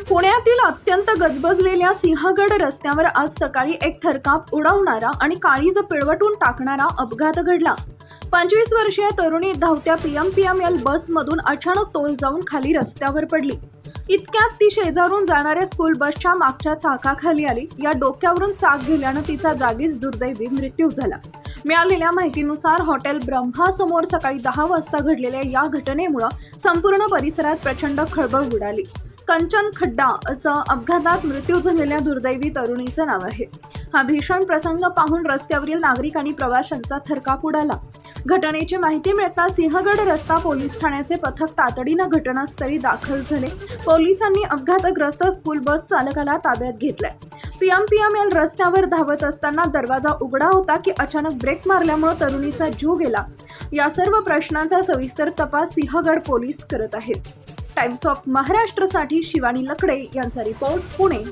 पुण्यातील अत्यंत गजबजलेल्या सिंहगड रस्त्यावर आज सकाळी एक थरकाप उडवणारा आणि काळीज पिळवटून टाकणारा अपघात घडला। 25 वर्षीय तरुणी धावत्या PMPML बसमधून अचानक तोल जाऊन खाली रस्त्यावर पडली। इतक्यात ती शेजारून जाणाऱ्या स्कूल बसच्या मागच्या चाकाखाली आली। या डोक्यावरून चाक गेल्यानं तिचा जागीच दुर्दैवी मृत्यू झाला। मिळालेल्या माहितीनुसार हॉटेल ब्रह्मा समोर सकाळी 10 वाजता घडलेल्या या घटनेमुळे संपूर्ण परिसरात प्रचंड खळबळ उडाली। कंचन खड्डा असं अपघातात मृत्यू झालेल्या दुर्दैवी तरुणीचं नाव आहे। हा भीषण प्रसंग पाहून रस्त्यावरील नागरिक आणि प्रवाशांचा थरकाप उडाला। घटनेची माहिती मिळताच सिंहगड रस्ता पोलीस ठाण्याचे पथक तातडीनं घटनास्थळी दाखल झाले। पोलिसांनी अपघातग्रस्त स्कूल बस चालकाला ताब्यात घेतलंय। PMPML रस्त्यावर धावत असताना दरवाजा उघडा होता की अचानक ब्रेक मारल्यामुळे तरुणीचा जीव गेला। या सर्व प्रश्नांचा सविस्तर तपास सिंहगड पोलीस करत आहेत। टाइम्स ऑफ महाराष्ट्रसाठी शिवानी लकडे यांचा रिपोर्ट, पुणे।